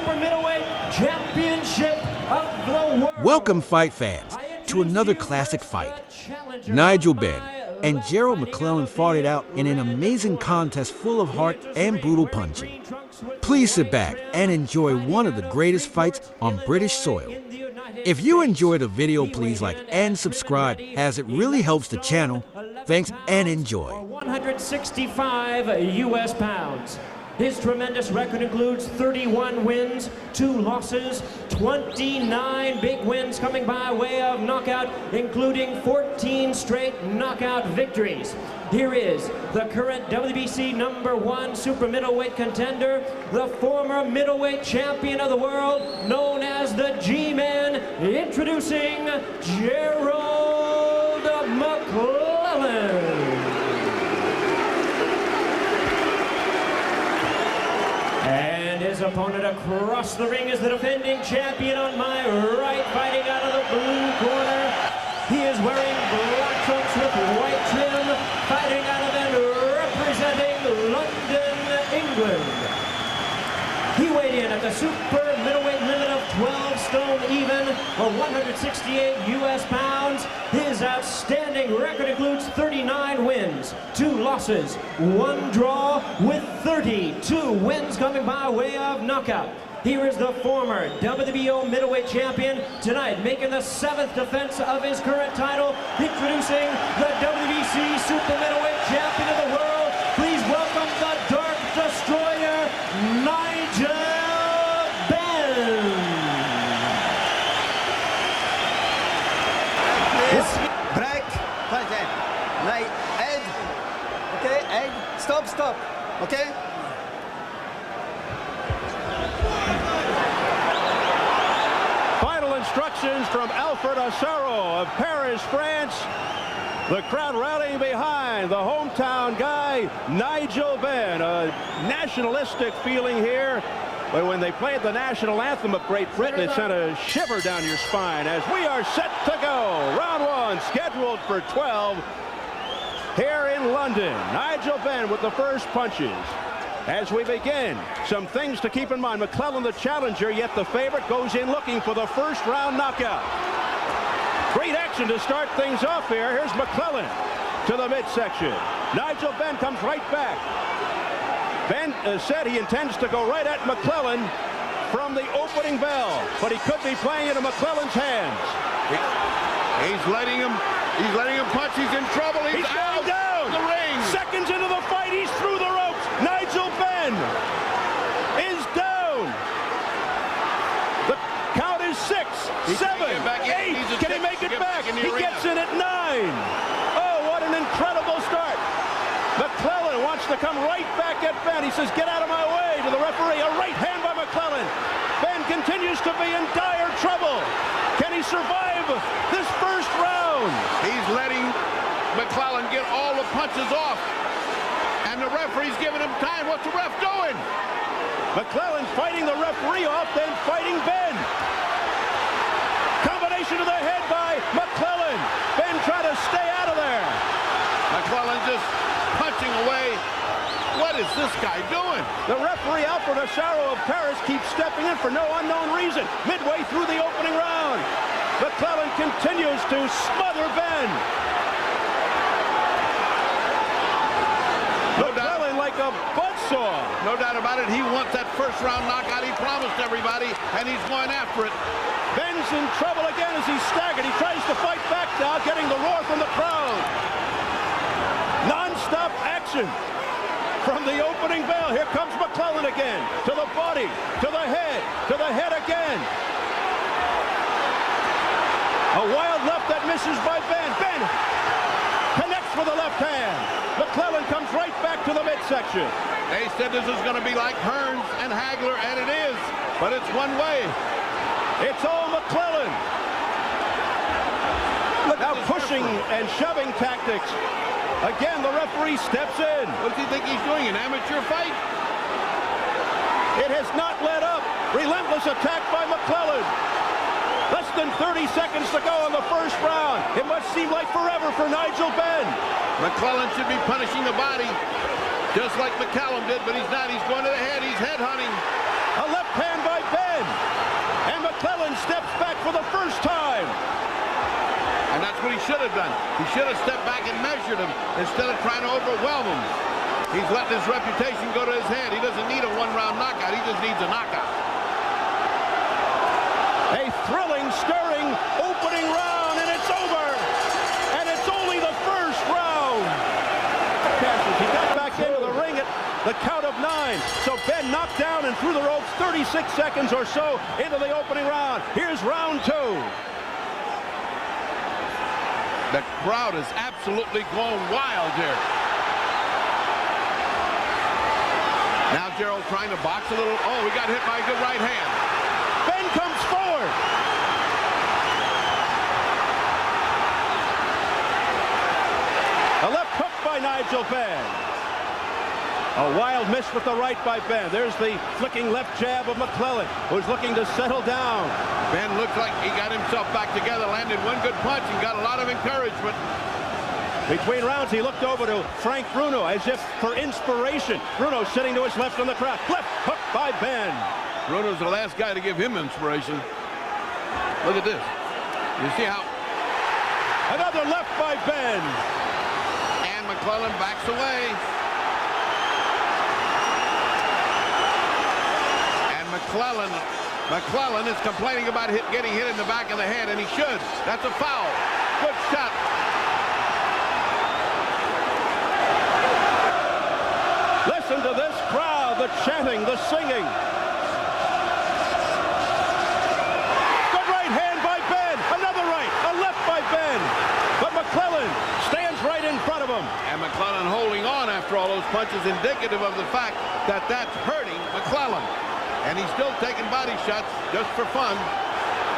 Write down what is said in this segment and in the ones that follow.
super middleweight championship of the world. Welcome, fight fans, to another classic fight. Nigel Benn and Gerald McClellan fought it out in an amazing contest full of heart and brutal punching. Please sit back and enjoy one of the greatest fights on British soil. If you enjoyed the video, please like and subscribe, as it really helps the channel. Thanks and enjoy. 165 U.S. pounds. His tremendous record includes 31 wins, 2 losses, 29 big wins coming by way of knockout, including 14 straight knockout victories. Here is the current WBC #1 super middleweight contender, the former middleweight champion of the world, known as the G-Man, introducing Gerald McClellan. And his opponent across the ring is the defending champion on my right, fighting out of the blue corner. He is wearing black trunks with white trim, fighting out of and representing London, England. He weighed in at the super middleweight limit of 12 stone even, or 168 U.S. pounds. His outstanding record includes 39 wins, 2 losses, 1 draw, with 32 wins coming by way of knockout. Here is the former WBO middleweight champion, tonight making the 7th defense of his current title, introducing the WBC super middleweight champion of the world. Please welcome the Dark Destroyer, Nigel. Break, fight in. Right, head. Okay, head. Stop. Okay? Final instructions from Alfred Assaro of Paris, France. The crowd rallying behind the hometown guy, Nigel Benn. A nationalistic feeling here. But when they played the national anthem of Great Britain, it sent a shiver down your spine as we are set to go. Round 1 scheduled for 12 here in London. Nigel Benn with the first punches. As we begin, some things to keep in mind. McClellan, the challenger, yet the favorite, goes in looking for the first round knockout. Great action to start things off here. Here's McClellan to the midsection. Nigel Benn comes right back. Benn said he intends to go right at McClellan from the opening bell, but he could be playing into McClellan's hands. He's letting him punch. He's in trouble. He's out down. The ring. Seconds into the fight, he's through the ropes. Nigel Benn is down. The count is 6, 7, 8. Can he make it back? He gets in at 9. Oh, what an incredible start. McClellan wants to come right back at Benn. He says, get out of my way, to the referee. A right hand by McClellan. Benn continues to be in dire trouble. Can he survive this first round? He's letting McClellan get all the punches off. And the referee's giving him time. What's the ref doing? McClellan fighting the referee off, then fighting Benn. Combination to the head by McClellan. Benn trying to stay out of there. McClellan just punching away. What is this guy doing? The referee, Alfred Assaro of Paris, keeps stepping in for no unknown reason. Midway through the opening round, McClellan continues to smother Benn. McClellan like a buzzsaw. No doubt about it. He wants that first round knockout. He promised everybody, and he's going after it. Benn's in trouble again as he's staggered. He tries to fight back now, getting the roar from the crowd. Non-stop action from the opening bell. Here comes McClellan again. To the body, to the head again. A wild left that misses by Benn. Benn connects with the left hand. McClellan comes right back to the midsection. They said this is going to be like Hearns and Hagler, and it is, but it's one way. It's all McClellan. Now pushing and shoving tactics. Again, the referee steps in. What does he think he's doing, an amateur fight? It has not let up. Relentless attack by McClellan. Less than 30 seconds to go in the first round. It must seem like forever for Nigel Benn. McClellan should be punishing the body, just like McCallum did, but he's not. He's going to the head. He's head hunting. A left hand by Benn. Benn. And McClellan steps back for the first time. And that's what he should have done. He should have stepped back and measured him instead of trying to overwhelm him. He's letting his reputation go to his head. He doesn't need a one-round knockout. He just needs a knockout. A thrilling, stirring opening round, and it's over. And it's only the first round. He got back into the ring at the count of 9. So Benn knocked down and through the ropes 36 seconds or so into the opening round. Here's round 2. The crowd is absolutely going wild here. Now Gerald trying to box a little. Oh, he got hit by a good right hand. Benn comes forward. A left hook by Nigel Benn. A wild miss with the right by Benn. There's the flicking left jab of McClellan, who's looking to settle down. Benn looks like he got himself back together, landed one good punch, and got a lot of encouragement. Between rounds, he looked over to Frank Bruno as if for inspiration. Bruno sitting to his left on the crowd. Left hook by Benn. Bruno's the last guy to give him inspiration. Look at this. You see how... Another left by Benn. And McClellan backs away. And McClellan is complaining about getting hit in the back of the head, and he should. That's a foul. Good shot. Listen to this crowd, the chanting, the singing. Good right hand by Benn. Another right, a left by Benn. But McClellan stands right in front of him. And McClellan holding on after all those punches, indicative of the fact that that's hurting McClellan. And he's still taking body shots just for fun.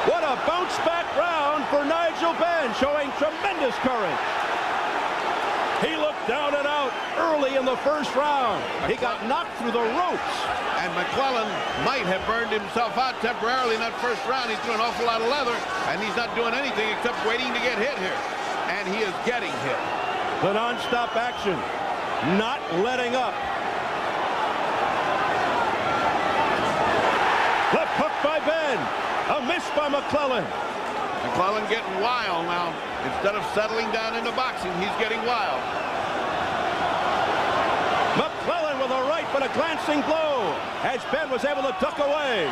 What a bounce back round for Nigel Benn, showing tremendous courage. He looked down and out early in the first round. He got knocked through the ropes. And McClellan might have burned himself out temporarily in that first round. He's doing an awful lot of leather, and he's not doing anything except waiting to get hit here. And he is getting hit. The non-stop action, not letting up. Left hook by Benn. A miss by McClellan. McClellan getting wild now. Instead of settling down into boxing, he's getting wild. McClellan with a right, but a glancing blow as Benn was able to duck away.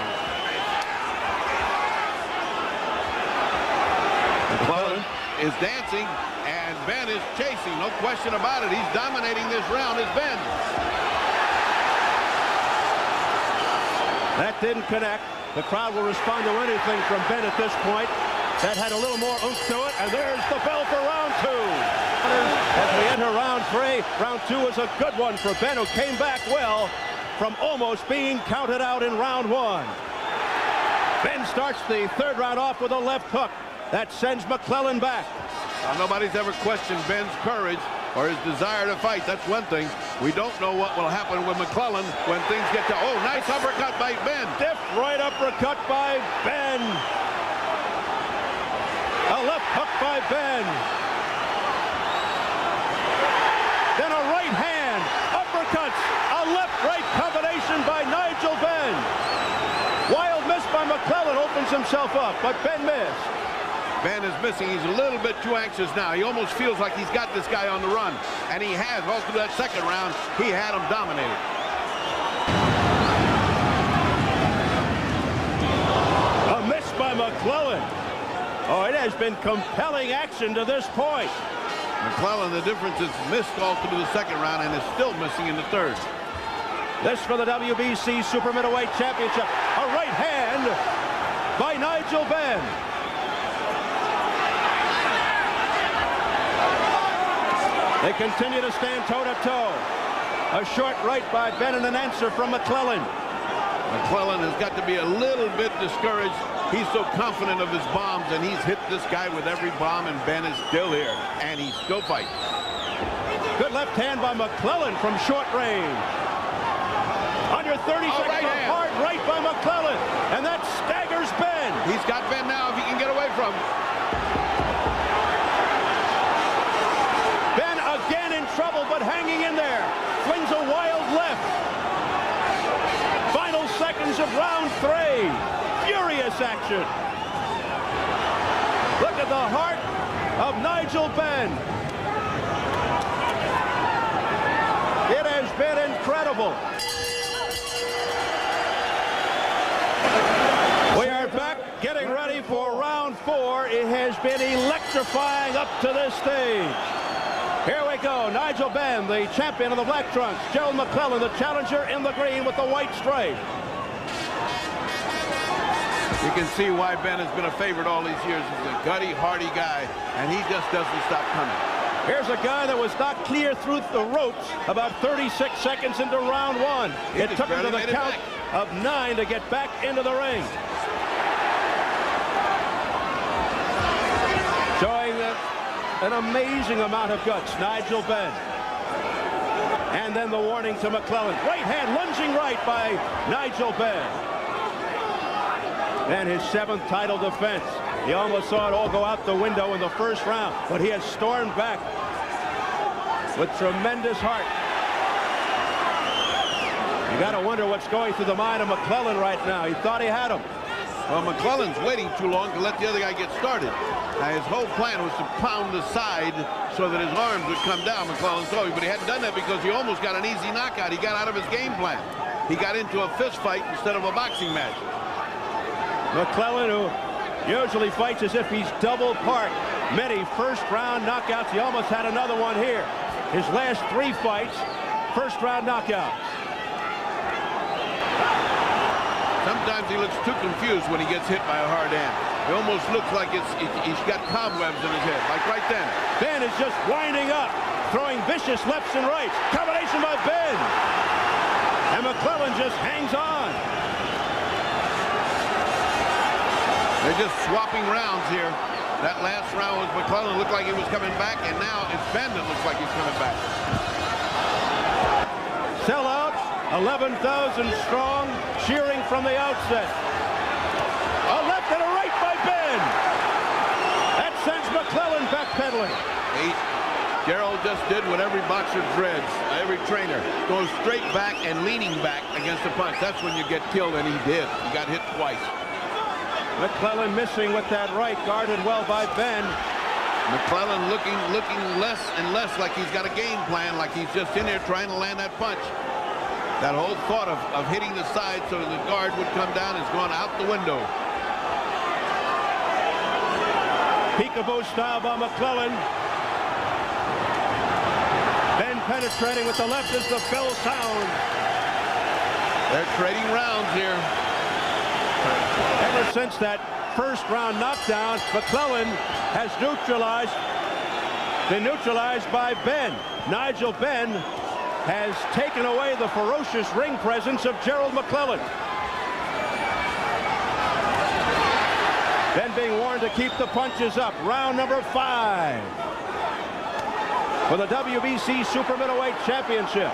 McClellan is dancing, and Benn is chasing. No question about it. He's dominating this round as Benn. That didn't connect. The crowd will respond to anything from Benn at this point. That had a little more oomph to it, and there's the bell for round 2. As we enter round 3, round 2 was a good one for Benn, who came back well from almost being counted out in round 1. Benn starts the third round off with a left hook. That sends McClellan back. Nobody's ever questioned Benn's courage or his desire to fight. That's one thing. We don't know what will happen with McClellan when things get to... Oh, nice uppercut by Benn. Stiff right uppercut by Benn. A left hook by Benn. Then a right hand. Uppercuts. A left-right combination by Nigel Benn. Wild miss by McClellan, opens himself up, but Benn missed. Benn is missing. He's a little bit too anxious now. He almost feels like he's got this guy on the run. And he has. All through that second round, he had him dominated. A miss by McClellan. Oh, it has been compelling action to this point. McClellan, the difference is missed all through the second round and is still missing in the third. This for the WBC Super Middleweight Championship. A right hand by Nigel Benn. They continue to stand toe-to-toe. A short right by Benn and an answer from McClellan. McClellan has got to be a little bit discouraged. He's so confident of his bombs, and he's hit this guy with every bomb, and Benn is still here, and he's still fighting. Good left hand by McClellan from short range. Under 30 seconds, right a hard right by McClellan, and that staggers Benn. He's got Benn now if he can get away from him. Benn again in trouble, but hanging in there. Flings a wild left. Final seconds of round 3. Furious action. Look at the heart of Nigel Benn. It has been incredible. We are back getting ready for round 4. It has been electrifying up to this stage. Here we go. Nigel Benn, the champion of the black trunks. Gerald McClellan, the challenger in the green with the white stripe. You can see why Benn has been a favorite all these years. He's a gutty, hardy guy, and he just doesn't stop coming. Here's a guy that was not clear through the ropes about 36 seconds into round 1. It took him to the count of 9 to get back into the ring. Showing an amazing amount of guts, Nigel Benn. And then the warning to McClellan. Right hand, lunging right by Nigel Benn. And his 7th title defense. He almost saw it all go out the window in the first round, but he has stormed back with tremendous heart. You got to wonder what's going through the mind of McClellan right now. He thought he had him. Well, McClellan's waiting too long to let the other guy get started. Now, his whole plan was to pound the side so that his arms would come down, McClellan told me, but he hadn't done that because he almost got an easy knockout. He got out of his game plan. He got into a fist fight instead of a boxing match. McClellan, who usually fights as if he's double parked. Many first-round knockouts. He almost had another one here. His last 3 fights, first-round knockouts. Sometimes he looks too confused when he gets hit by a hard hand. It almost looks like he's got cobwebs in his head, like right then. Benn is just winding up, throwing vicious lefts and rights. Combination by Benn. And McClellan just hangs on. They're just swapping rounds here. That last round was McClellan looked like he was coming back, and now it's Benn that looks like he's coming back. Sellout, 11,000 strong, cheering from the outset. A left and a right by Benn. That sends McClellan backpedaling. Gerald just did what every boxer dreads, every trainer. Goes straight back and leaning back against the punch. That's when you get killed, and he did. He got hit twice. McClellan missing with that right, guarded well by Benn. McClellan looking less and less like he's got a game plan, like he's just in there trying to land that punch. That whole thought of hitting the side so the guard would come down has gone out the window. Peekaboo style by McClellan. Benn penetrating with the left as the bell sounds. They're trading rounds here. Ever since that first round knockdown, McClellan has been neutralized by Benn. Nigel Benn has taken away the ferocious ring presence of Gerald McClellan. Benn being warned to keep the punches up. Round number 5 for the WBC Super Middleweight Championship.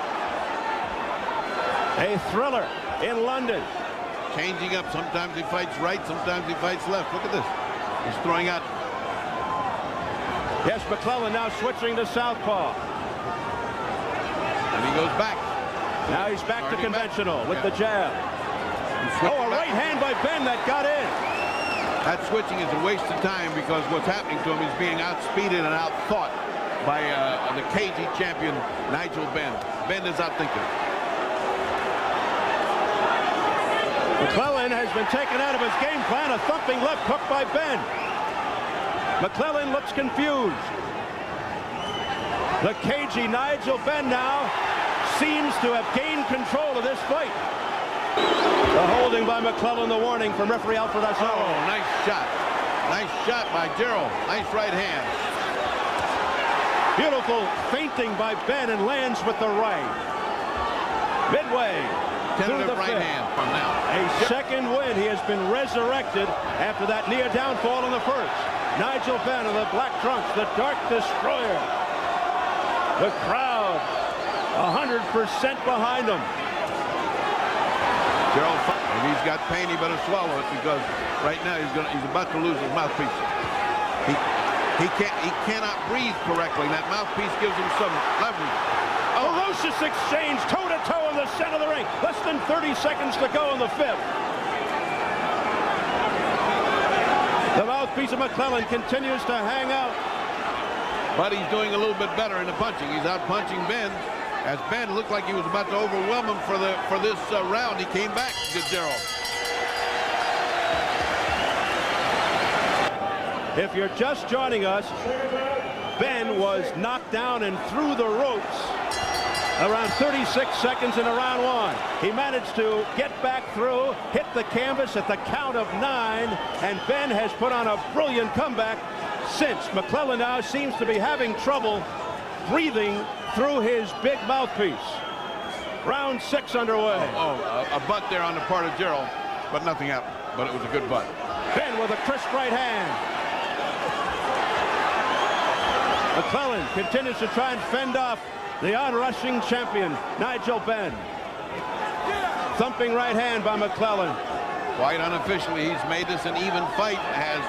A thriller in London. Changing up. Sometimes he fights right, sometimes he fights left. Look at this. He's throwing out. Yes, McClellan now switching to southpaw. And he goes back. Now he's back to conventional with the jab. Oh, a right hand by Benn that got in. That switching is a waste of time because what's happening to him is being outspeeded and outthought by the cagey champion, Nigel Benn. Benn is outthinking. McClellan has been taken out of his game plan. A thumping left hook by Benn. McClellan looks confused. The cagey Nigel Benn now seems to have gained control of this fight. The holding by McClellan, the warning from referee Alfred Asaro. Oh, nice shot. Nice shot by Gerald. Nice right hand. Beautiful feinting by Benn and lands with the right. Midway. Tentative right hand from now. A second win. He has been resurrected after that near downfall in the first. Nigel Benn of the black trunks, the Dark Destroyer. The crowd 100% behind him. Gerald, if he's got pain, he better swallow it because right now he's about to lose his mouthpiece. He cannot breathe correctly. That mouthpiece gives him some leverage. Oh, Ferocious exchange, toe-to-toe in the center of the ring. Less than 30 seconds to go in the fifth. The mouthpiece of McClellan continues to hang out. But he's doing a little bit better in the punching. He's out punching Benn. As Benn looked like he was about to overwhelm him for this round, he came back to Gerald. If you're just joining us, Benn was knocked down and through the ropes around 36 seconds into round one. He managed to get back through, hit the canvas at the count of 9, and Benn has put on a brilliant comeback since. McClellan now seems to be having trouble breathing through his big mouthpiece. Round 6 underway. A butt there on the part of Gerald, but nothing happened. But it was a good butt. Benn with a crisp right hand. McClellan continues to try and fend off the onrushing champion, Nigel Benn. Thumping right hand by McClellan. Quite unofficially, he's made this an even fight as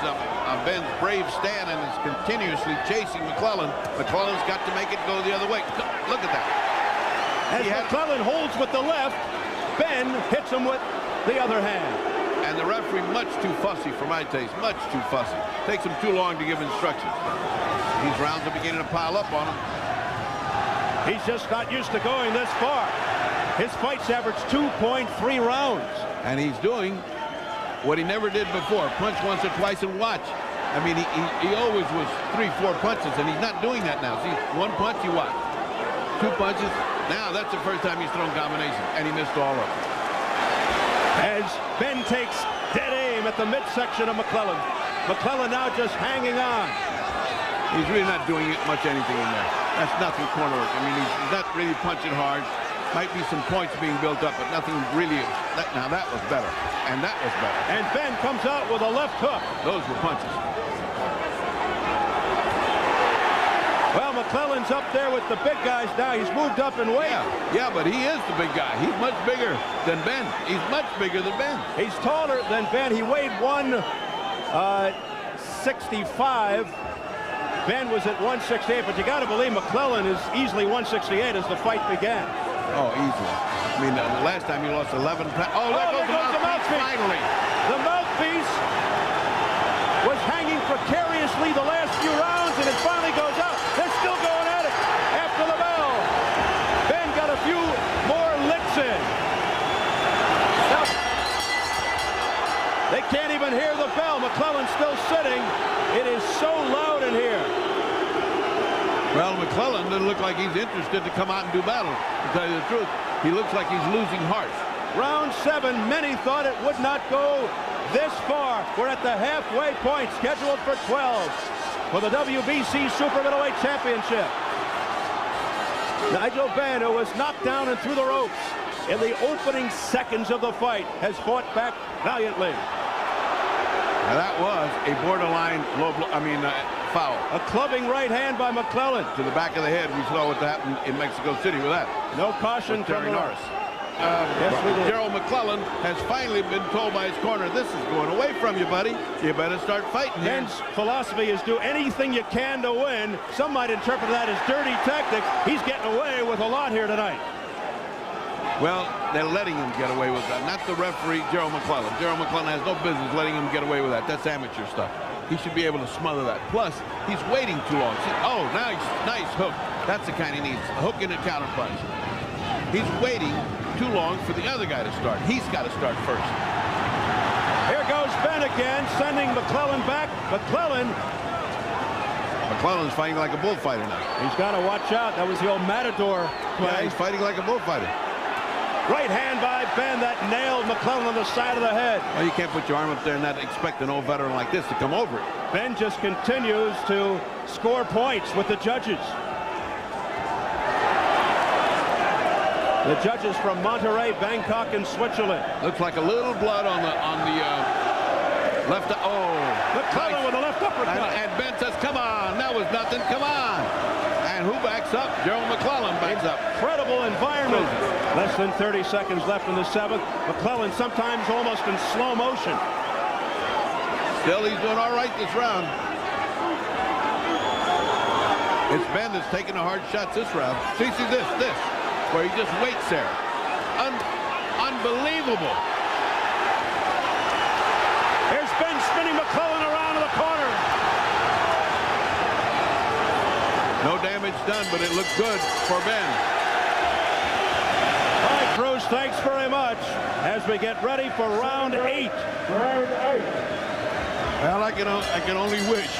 Benn's brave stand and is continuously chasing McClellan. McClellan's got to make it go the other way. Look at that. As McClellan holds with the left, Benn hits him with the other hand. And the referee much too fussy for my taste, much too fussy. Takes him too long to give instructions. These rounds are beginning to pile up on him. He's just not used to going this far. His fights average 2.3 rounds. And he's doing what he never did before. Punch once or twice and watch. I mean, he always was 3-4 punches, and he's not doing that now. See, one punch, you watch. 2 punches. Now that's the first time he's thrown combination, and he missed all of them. As Benn takes dead aim at the midsection of McClellan. McClellan now just hanging on. He's really not doing much anything in there. That's nothing corner work. I mean, he's not really punching hard. Might be some points being built up, but nothing really. Now that was better, and that was better. And Benn comes out with a left hook. Those were punches. Well, McClellan's up there with the big guys now. He's moved up in weight. Yeah, but he is the big guy. He's much bigger than Benn. He's much bigger than Benn. He's taller than Benn. He weighed 165. Benn was at 168, but you got to believe McClellan is easily 168 as the fight began. Oh, easily. I mean, the last time he lost 11 pounds. Oh, there goes the mouthpiece, finally. The mouthpiece was hanging precariously the last few rounds, and it finally goes out. They're still going at it after the bell. Benn got a few more licks in. Now, they can't even hear the bell. McClellan's still sitting. It is so loud in here. Well, McClellan doesn't look like he's interested to come out and do battle. To tell you the truth, he looks like he's losing heart. Round 7, many thought it would not go this far. We're at the halfway point, scheduled for 12 for the WBC Super Middleweight Championship. Nigel Benn, who was knocked down and through the ropes in the opening seconds of the fight, has fought back valiantly. Now that was a borderline foul. A clubbing right hand by McClellan. To the back of the head. We saw what happened in Mexico City with that. No caution. Terry Norris. Yes, we did. Gerald McClellan has finally been told by his corner, this is going away from you, buddy. You better start fighting here. Benn's philosophy is do anything you can to win. Some might interpret that as dirty tactics. He's getting away with a lot here tonight. Well, they're letting him get away with that. Not the referee, Gerald McClellan. Gerald McClellan has no business letting him get away with that. That's amateur stuff. He should be able to smother that. Plus, he's waiting too long. See, oh, nice hook. That's the kind he needs. A hook and a counter punch. He's waiting too long for the other guy to start. He's got to start first. Here goes Benn again, sending McClellan back. McClellan's fighting like a bullfighter now. He's got to watch out. That was the old Matador play. Yeah, he's fighting like a bullfighter. Right hand by Benn that nailed McClellan on the side of the head. Well, you can't put your arm up there and not expect an old veteran like this to come over it. Benn just continues to score points with the judges. The judges from Monterey, Bangkok, and Switzerland. Looks like a little blood on the left. Oh, McClellan nice. with a left uppercut. And Benn says, "Come on, that was nothing. Come on." And who backs up? Gerald McClellan backs up. Incredible environment. Less than 30 seconds left in the 7th. McClellan sometimes almost in slow motion. Still, he's doing all right this round. It's Benn that's taking the hard shots this round. See this, where he just waits there. Unbelievable. Here's Benn spinning McClellan around in the corner. No damage done, but it looked good for Benn. All right, Bruce, thanks very much as we get ready for round 8. Well, I can only wish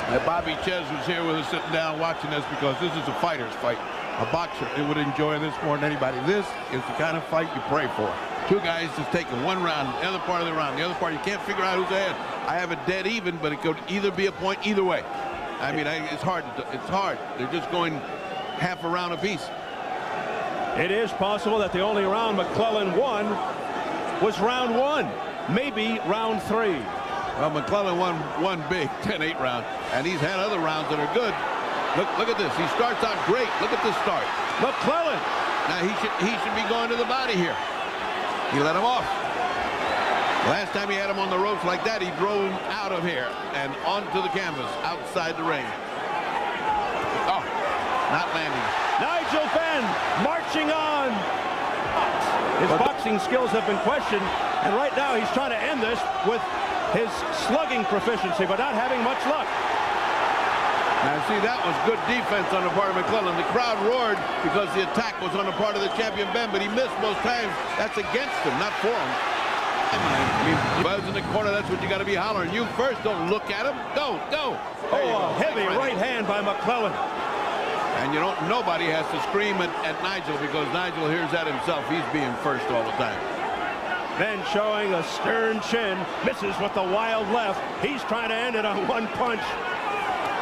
that Bobby Ches was here with us sitting down watching this, because this is a fighter's fight. A boxer, they would enjoy this more than anybody. This is the kind of fight you pray for. Two guys just taking one round, the other part of the round, the other part, you can't figure out who's ahead. I have it dead even, but it could either be a point either way. I mean, it's hard. It's hard. They're just going half a round apiece. It is possible that the only round McClellan won was round 1, maybe round 3. Well, McClellan won one big 10-8 round, and he's had other rounds that are good. Look at this. He starts out great. Look at this start. McClellan. Now he should be going to the body here. He let him off. Last time he had him on the ropes like that, he drove him out of here and onto the canvas outside the ring. Oh, not landing. Nigel Benn marching on. His boxing skills have been questioned, and right now he's trying to end this with his slugging proficiency, but not having much luck. Now, see, that was good defense on the part of McClellan. The crowd roared because the attack was on the part of the champion Benn, but he missed most times. That's against him, not for him. I mean, Buzz in the corner, that's what you got to be hollering. You first, don't look at him. Go. Oh, a heavy right hand by McClellan. And you don't, nobody has to scream at Nigel, because Nigel hears that himself. He's being first all the time. Benn showing a stern chin, misses with the wild left. He's trying to end it on one punch.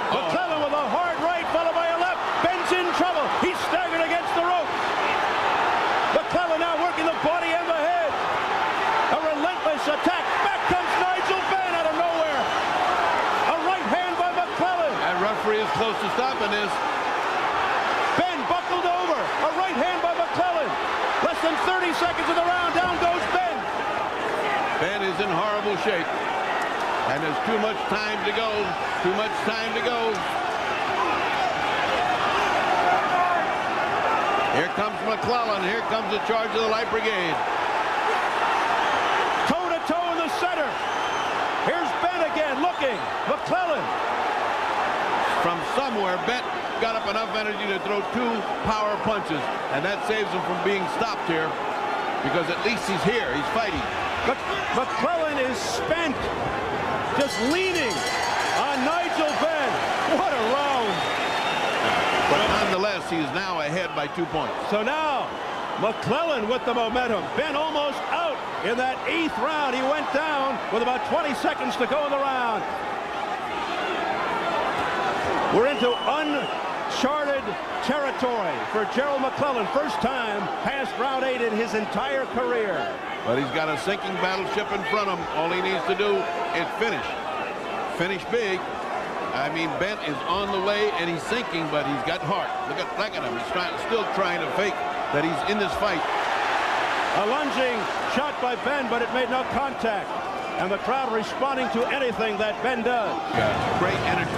McClellan with a hard right, followed by a left. Benn's in trouble. He's staggered against the rope. McClellan now working the body and the head. A relentless attack. Back comes Nigel Benn out of nowhere. A right hand by McClellan. That referee is close to stopping this. Benn buckled over. A right hand by McClellan. Less than 30 seconds of the round. Down goes Benn. Benn is in horrible shape. And there's too much time to go. Too much time to go. Here comes McClellan. Here comes the charge of the Light Brigade. Toe-to-toe in the center. Here's Benn again looking. McClellan. From somewhere, Benn got up enough energy to throw 2 power punches. And that saves him from being stopped here, because at least he's here. He's fighting. McClellan is spent. Just leaning on Nigel Benn. What a round. But nonetheless, he is now ahead by 2 points. So now, McClellan with the momentum. Benn almost out in that 8th round. He went down with about 20 seconds to go in the round. We're into uncharted territory for Gerald McClellan. First time past round 8 in his entire career. But he's got a sinking battleship in front of him. All he needs to do is finish. Finish big. I mean, Benn is on the way, and he's sinking, but he's got heart. Look at him. He's still trying to fake that he's in this fight. A lunging shot by Benn, but it made no contact. And the crowd responding to anything that Benn does. Yeah, great energy.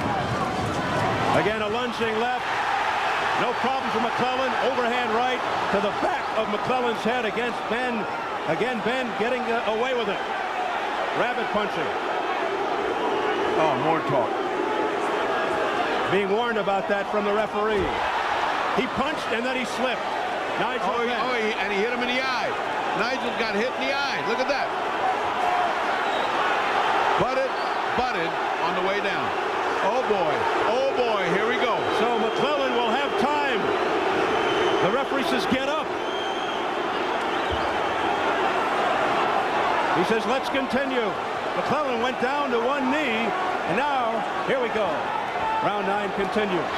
Again, a lunging left. No problem for McClellan. Overhand right to the back of McClellan's head against Benn. Again, Benn getting away with it. Rabbit punching. Oh, more talk. Being warned about that from the referee. He punched and then he slipped. Nigel Benn. And he hit him in the eye. Nigel got hit in the eye. Look at that. Butted on the way down. Oh boy, here we go. So McClellan will have time. The referee says get up. He says let's continue. McClellan went down to one knee, and now here we go. Round 9 continues.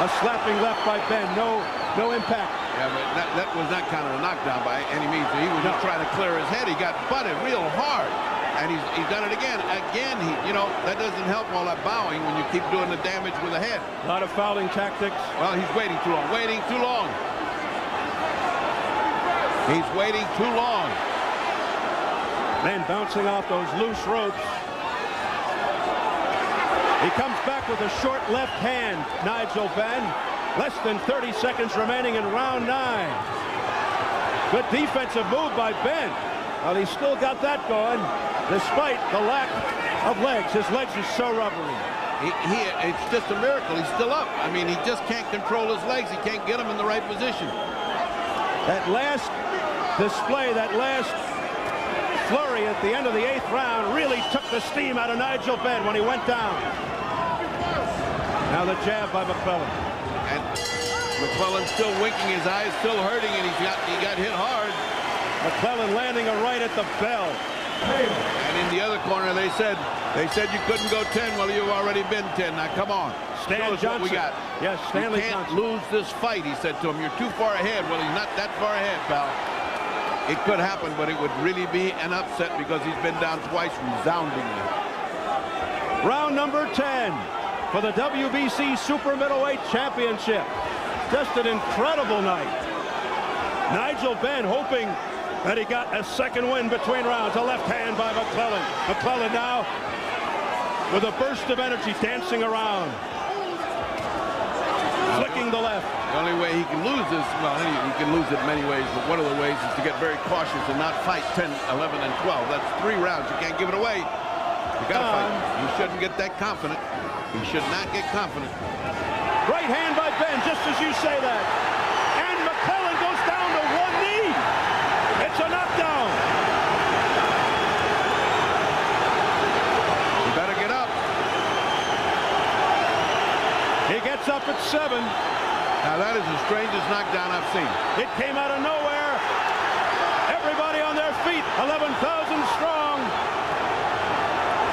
A slapping left by Benn. No impact. Yeah, but that was not kind of a knockdown by any means. He was just trying to clear his head. He got butted real hard. And he's done it again. Again, that doesn't help all that bowing when you keep doing the damage with the head. A lot of fouling tactics. Well, he's waiting too long. Waiting too long. He's waiting too long. Then bouncing off those loose ropes. He comes back with a short left hand, Nigel Benn. Less than 30 seconds remaining in round 9. Good defensive move by Benn. Well, he's still got that going, despite the lack of legs. His legs are so rubbery. It's just a miracle. He's still up. I mean, he just can't control his legs. He can't get them in the right position. That last display, that last flurry at the end of the 8th round really took the steam out of Nigel Benn when he went down. Now the jab by McClellan. And McClellan's still winking, his eyes still hurting, and he got hit hard. McClellan landing a right at the bell. And in the other corner, they said you couldn't go 10. Well, you've already been 10. Now come on, Stan Johnson. What we got. Yes, Stanley You can't Johnson. lose this fight, he said to him. You're too far ahead. Well, he's not that far ahead, pal. It could happen, but it would really be an upset because he's been down twice resoundingly. Round number 10 for the WBC Super Middleweight Championship. Just an incredible night. Nigel Benn hoping that he got a second win between rounds. A left hand by McClellan. McClellan now with a burst of energy dancing around. Flicking the left. The only way he can lose this, well, he can lose it many ways, but one of the ways is to get very cautious and not fight 10, 11, and 12. That's 3 rounds. You can't give it away. You got to fight. You shouldn't get that confident. You should not get confident. Right hand by Benn, just as you say that. And McClellan goes down to 1 knee. It's a knockdown. You better get up. He gets up at 7. Now that is the strangest knockdown I've seen. It came out of nowhere. Everybody on their feet, 11,000 strong.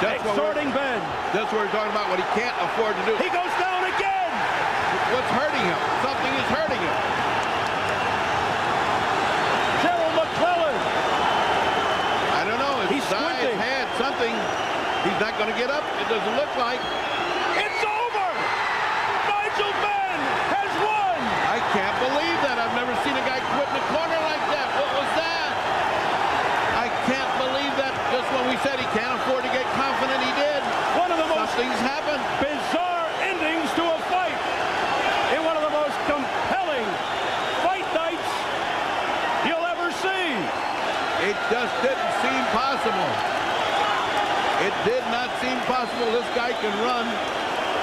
Exhorting Benn. That's what we're talking about, what he can't afford to do. He goes down again. What's hurting him? Something is hurting him. Gerald McClellan. I don't know. His He's size, squinting. head, something. He's not going to get up. It doesn't look like. It's over. Nigel Benn has won. I can't believe that. I've never seen a guy quit in a corner like that. What was that? I can't believe that. Just when we said he can't afford to get confident, he did. One of the most Something's happened. bizarre endings to a fight in one of the most compelling fight nights you'll ever see. It just didn't seem possible. It did not seem possible. This guy can run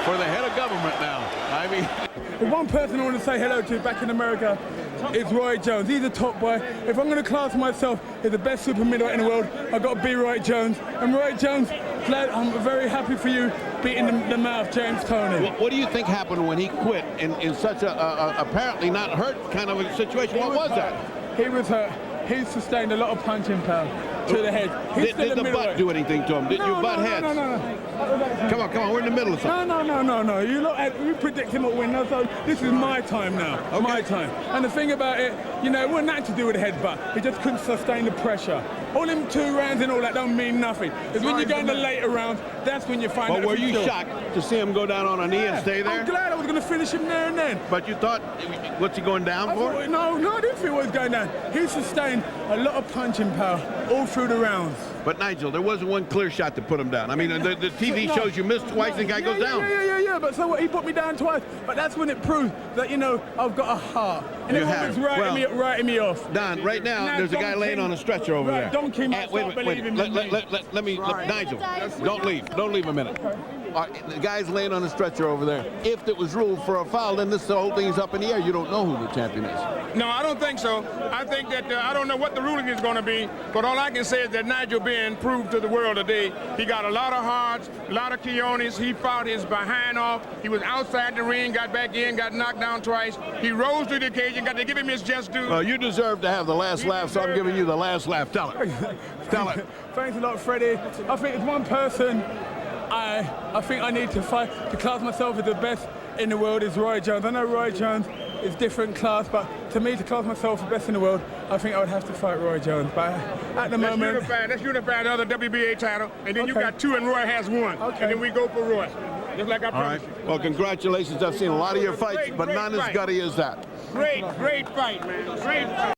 for the head of government now. I mean, If one person I want to say hello to back in America, it's Roy Jones. He's a top boy. If I'm going to class myself as the best super middleweight in the world, I've got to be Roy Jones. And Roy Jones, glad, I'm very happy for you beating the mouth, James Toney. what do you think happened when he quit in such a apparently not hurt kind of a situation? What was that? He was hurt. He sustained a lot of punching power to the head. He's Did still the a butt middleweight. do anything to him? Did your butt heads? No. Come on, we're in the middle of something. No. You predict him at winner, so this is my time now. Okay. My time. And the thing about it, it wasn't that to do with the headbutt. He just couldn't sustain the pressure. All them 2 rounds and all that don't mean nothing. It's when you go in the later rounds, that's when you find out. But were if he's you still- shocked to see him go down on a knee and stay there? I'm glad I was going to finish him there and then. But you thought, what's he going down for? No, I didn't feel what was going down. He sustained a lot of punching power all through the rounds. But Nigel, there wasn't one clear shot to put him down. I mean, the TV No. shows you miss twice and the guy goes down. Yeah, but so what? He put me down twice. But that's when it proved that, I've got a heart. And You everyone's have. writing me off. Don, right now, there's a guy laying on a stretcher over there. Don't keep Wait. Let me, Nigel, don't leave a minute. The guy's laying on a stretcher over there. If it was ruled for a foul, then the whole thing's up in the air. You don't know who the champion is. No, I don't think so. I think that I don't know what the ruling is going to be, but all I can say is that Nigel Benn proved to the world today he got a lot of hearts, a lot of Keonis. He fought his behind off. He was outside the ring, got back in, got knocked down twice. He rose to the occasion, got to give him his just due. Well, you deserve to have the last laugh, so I'm giving you the last laugh. Tell it. Tell it. Thanks a lot, Freddie. I think it's one person I think I need to fight to class myself as the best in the world is Roy Jones. I know Roy Jones is different class, but to me, to class myself the best in the world, I think I would have to fight Roy Jones. But at the moment, Let's unify the other WBA title, and then you Okay. got 2 and Roy has 1. Okay. And then we go for Roy. Just like I All right. promised you. Well, congratulations. I've seen a lot of your fights, but Great none as fight. gutty as that. Great fight, man. Great fight.